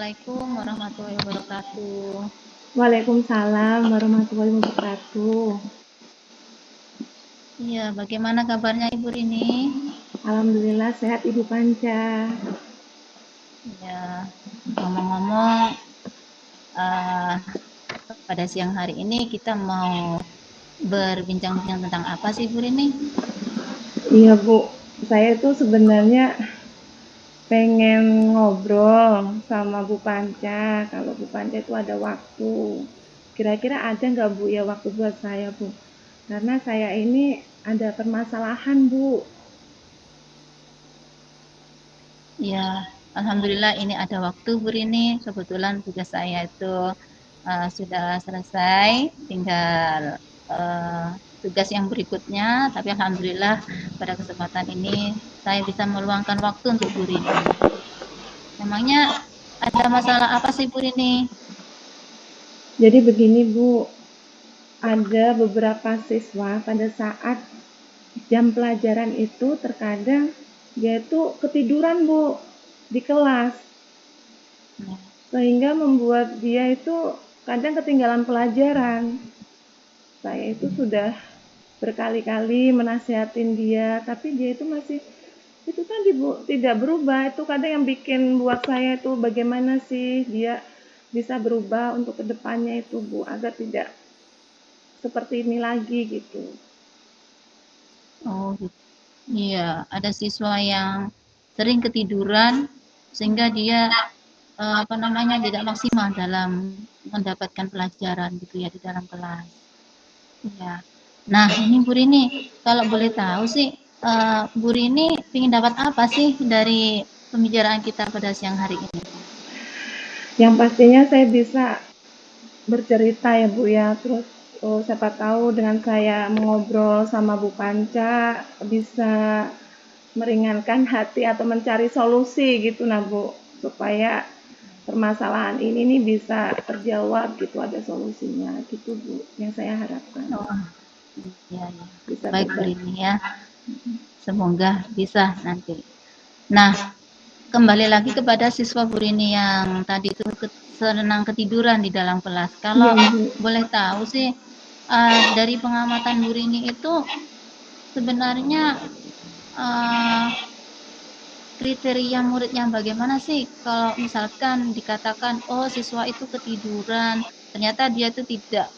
Assalamualaikum warahmatullahi wabarakatuh. Waalaikumsalam warahmatullahi wabarakatuh. Iya, bagaimana kabarnya Ibu Rini? Alhamdulillah sehat Ibu Panca. Ya, ngomong-ngomong, eh, pada siang hari ini kita mau berbincang-bincang tentang apa sih Ibu Rini? Iya Bu, saya tuh sebenarnya pengen ngobrol sama Bu Panca. Kalau Bu Panca itu ada waktu, kira-kira ada nggak Bu ya waktu buat saya Bu? Karena saya ini ada permasalahan Bu. Ya, Alhamdulillah ini ada waktu Bu Rini. Kebetulan tugas saya itu sudah selesai, tinggal tugas yang berikutnya. Tapi Alhamdulillah pada kesempatan ini saya bisa meluangkan waktu untuk Bu Rini. Memangnya ada masalah apa sih Bu Rini? Jadi begini Bu, ada beberapa siswa pada saat jam pelajaran itu terkadang dia itu ketiduran Bu di kelas, sehingga membuat dia itu kadang ketinggalan pelajaran. Saya itu sudah berkali-kali menasihatin dia, tapi dia itu masih itu tadi Bu, tidak berubah. Itu kadang yang bikin buat saya itu bagaimana sih dia bisa berubah untuk kedepannya itu Bu, agar tidak seperti ini lagi gitu. Oh, gitu. Iya, ada siswa yang sering ketiduran sehingga dia apa namanya tidak maksimal dalam mendapatkan pelajaran gitu ya di dalam kelas. Iya. Nah, ini Bu Rini, kalau boleh tahu sih, Bu Rini ingin dapat apa sih dari pembicaraan kita pada siang hari ini? Yang pastinya saya bisa bercerita ya Bu ya, terus siapa tahu dengan saya mengobrol sama Bu Panca bisa meringankan hati atau mencari solusi gitu nah Bu, supaya permasalahan ini nih bisa terjawab gitu, ada solusinya gitu Bu, yang saya harapkan Oh, iya, iya. bisa Baik Bu berbagi. Rini ya, semoga bisa nanti. Nah, kembali lagi kepada siswa Bu Rini yang tadi itu senang ketiduran di dalam kelas. Kalau Iya Bu. boleh tahu sih, dari pengamatan Bu Rini itu sebenarnya uh, kriteria murid yang bagaimana sih kalau misalkan dikatakan oh siswa itu ketiduran ternyata dia itu tidak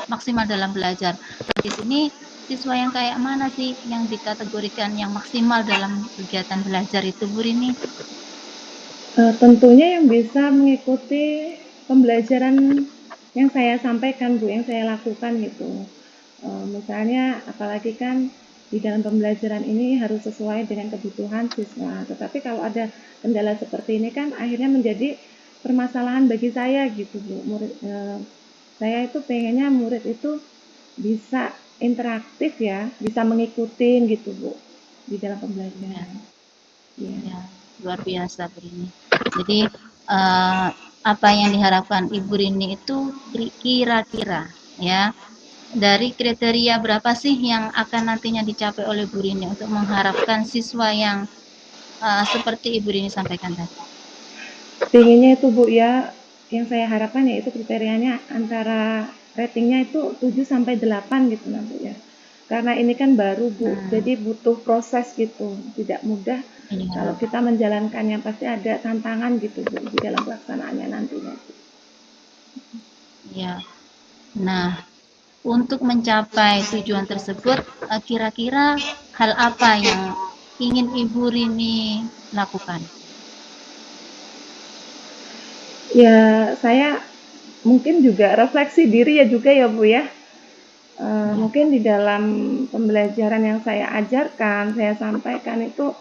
maksimal dalam belajar. Nah, di sini siswa yang kayak mana sih yang dikategorikan yang maksimal dalam kegiatan belajar itu Bu Rini? Tentunya yang bisa mengikuti pembelajaran yang saya sampaikan Bu, yang saya lakukan gitu. Misalnya apalagi kan di dalam pembelajaran ini harus sesuai dengan kebutuhan siswa. Tetapi kalau ada kendala seperti ini kan akhirnya menjadi permasalahan bagi saya gitu Bu. Saya itu pengennya murid itu bisa interaktif ya, bisa mengikuti gitu Bu di dalam Ya, pembelajaran. Ya. ya, luar biasa Bu Rini. Jadi eh, apa yang diharapkan Ibu Rini itu kira-kira ya dari kriteria berapa sih yang akan nantinya dicapai oleh Bu Rini untuk mengharapkan siswa yang seperti Ibu Rini sampaikan tadi? Pinginnya itu Bu ya, yang saya harapkan ya itu kriterianya antara ratingnya itu 7 sampai 8 gitu nah Bu ya. Karena ini kan baru Bu, Hmm, jadi butuh proses gitu, tidak mudah kalau iya, kita menjalankannya, pasti ada tantangan gitu Bu di dalam pelaksanaannya nantinya. iya. Nah, untuk mencapai tujuan tersebut, kira-kira hal apa yang ingin Ibu Rini lakukan? Ya saya mungkin juga refleksi diri ya juga ya Bu ya. Ya, Mungkin di dalam pembelajaran yang saya ajarkan, saya sampaikan itu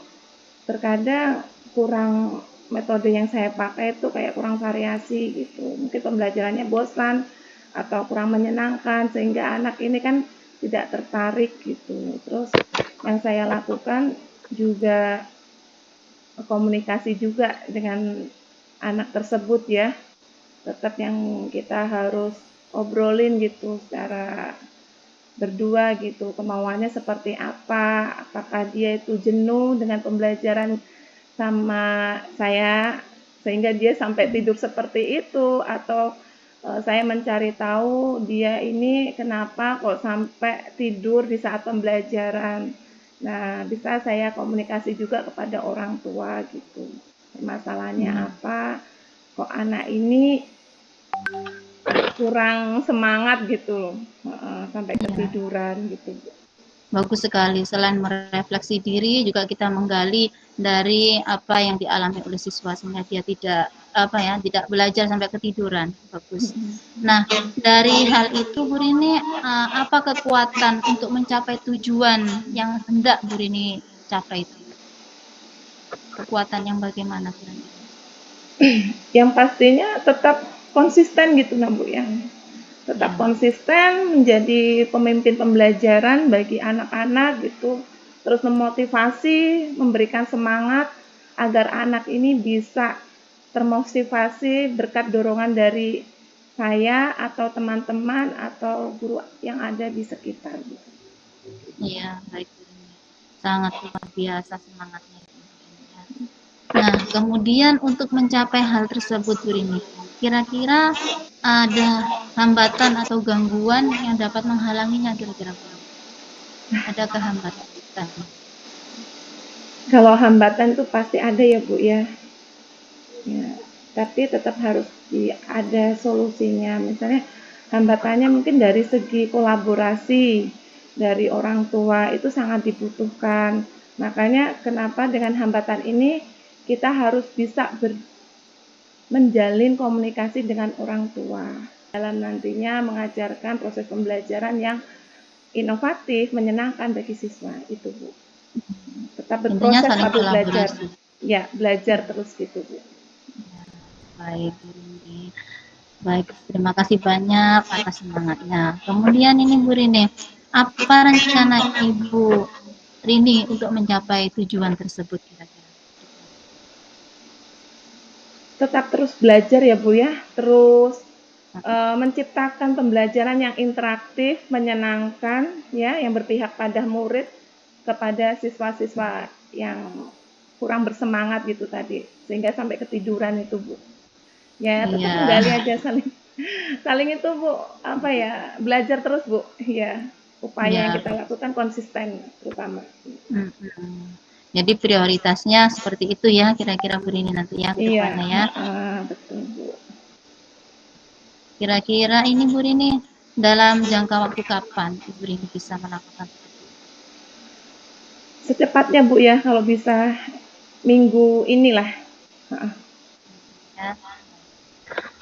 terkadang kurang, metode yang saya pakai itu kayak kurang variasi gitu. Mungkin pembelajarannya bosan atau kurang menyenangkan sehingga anak ini kan tidak tertarik gitu. Terus yang saya lakukan juga komunikasi juga dengan anak tersebut ya. Tetap yang kita harus obrolin gitu secara berdua gitu, kemauannya seperti apa, apakah dia itu jenuh dengan pembelajaran sama saya sehingga dia sampai tidur seperti itu, atau saya mencari tahu dia ini kenapa kok sampai tidur di saat pembelajaran. Nah, bisa saya komunikasi juga kepada orang tua gitu. Masalahnya apa? Kok anak ini kurang semangat gitu loh, sampai ketiduran gitu. Bagus sekali. Selain merefleksi diri, juga kita menggali dari apa yang dialami oleh siswa sehingga dia tidak belajar sampai ketiduran. Bagus. Nah, dari hal itu Bu Rini, apa kekuatan untuk mencapai tujuan yang hendak Bu Rini capai itu? Kekuatan yang bagaimana kira-kira? Yang pastinya tetap konsisten gitu Bu ya. Tetap konsisten menjadi pemimpin pembelajaran bagi anak-anak gitu, terus memotivasi, memberikan semangat agar anak ini bisa termotivasi berkat dorongan dari saya atau teman-teman atau guru yang ada di sekitar gitu. Iya, baik. Sangat luar biasa semangatnya. Nah, kemudian untuk mencapai hal tersebut Bu Rini, kira-kira ada hambatan atau gangguan yang dapat menghalanginya kira-kira? Adakah hambatan? Kalau hambatan itu pasti ada ya Bu ya. Ya, tapi tetap harus ada solusinya. Misalnya hambatannya mungkin dari segi kolaborasi dari orang tua itu sangat dibutuhkan. Makanya kenapa dengan hambatan ini kita harus bisa menjalin komunikasi dengan orang tua dalam nantinya mengajarkan proses pembelajaran yang inovatif, menyenangkan bagi siswa itu Bu. Tetap berproses tapi belajar. Ya, belajar terus gitu Bu. Baik, Bu Rini. Baik, terima kasih banyak atas semangatnya. Kemudian ini Bu Rini, apa rencana Ibu Rini untuk mencapai tujuan tersebut kira-kira? Tetap terus belajar ya Bu ya, terus menciptakan pembelajaran yang interaktif, menyenangkan ya, yang berpihak pada murid, kepada siswa-siswa yang kurang bersemangat gitu tadi, sehingga sampai ketiduran itu Bu. Ya tetap menggali aja saling itu Bu, apa ya, belajar terus Bu, ya upaya yang kita lakukan konsisten terutama. Jadi prioritasnya seperti itu ya kira-kira Bu Rini nanti ya ke depannya ya. Betul Bu. Kira-kira ini Bu Rini dalam jangka waktu kapan Ibu Rini bisa melakukan? Secepatnya Bu ya, kalau bisa minggu inilah. Ya.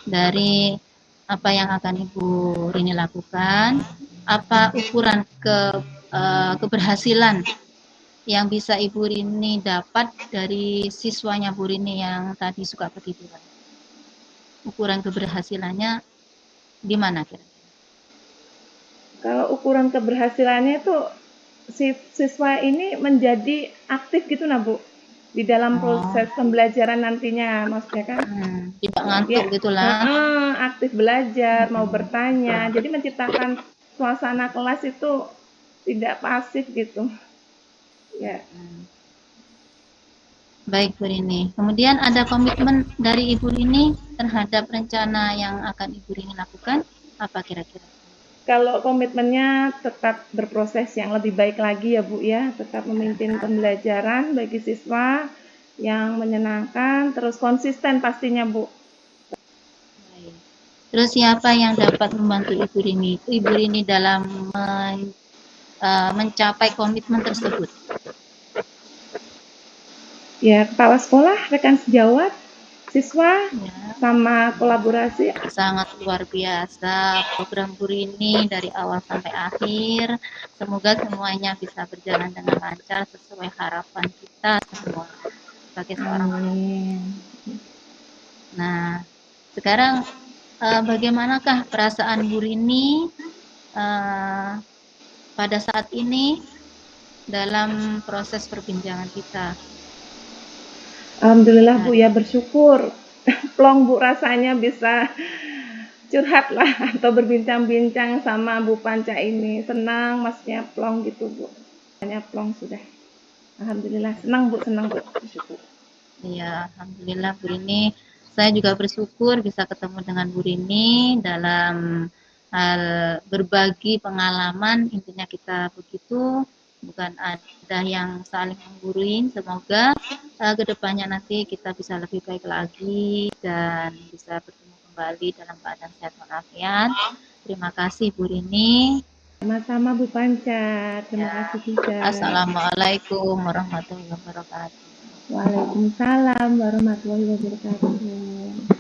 Dari apa yang akan Ibu Rini lakukan, apa ukuran keberhasilan yang bisa Ibu Rini dapat dari siswanya Bu Rini yang tadi suka ketiduran? Ukuran keberhasilannya di mana kira-kira? Kalau ukuran keberhasilannya itu siswa ini menjadi aktif gitu Bu di dalam proses pembelajaran nantinya, maksudnya kan tidak ngantuk gitulah. Aktif belajar, mau bertanya, jadi menciptakan suasana kelas itu tidak pasif gitu ya. Baik Bu Rini, kemudian ada komitmen dari Ibu Rini terhadap rencana yang akan Ibu Rini lakukan, apa kira-kira? Kalau komitmennya tetap berproses yang lebih baik lagi ya Bu ya, tetap memimpin pembelajaran bagi siswa yang menyenangkan, terus konsisten pastinya Bu. Terus siapa yang dapat membantu Ibu Rini dalam mencapai komitmen tersebut? Ya, kepala sekolah, rekan sejawat, siswa, sama kolaborasi. Sangat luar biasa program Bu Rini dari awal sampai akhir. Semoga semuanya bisa berjalan dengan lancar sesuai harapan kita semua sebagai seorang guru. Nah, sekarang bagaimanakah perasaan Bu Rini pada saat ini dalam proses perbincangan kita? Alhamdulillah Bu ya, bersyukur. Plong Bu rasanya bisa curhat lah atau berbincang-bincang sama Bu Panca ini. Senang maksudnya plong gitu Bu. Hanya plong sudah. Alhamdulillah senang Bu, bersyukur. Iya, alhamdulillah Bu Rini Saya juga bersyukur bisa ketemu dengan Bu Rini dalam hal berbagi pengalaman, intinya kita begitu, bukan ada yang saling menggurui. Semoga kedepannya nanti kita bisa lebih baik lagi dan bisa bertemu kembali dalam keadaan sehat walafiat. Terima kasih Bu Rini. Sama-sama Bu Panca, terima Ya. kasih juga. Assalamualaikum warahmatullahi wabarakatuh. Waalaikumsalam warahmatullahi wabarakatuh.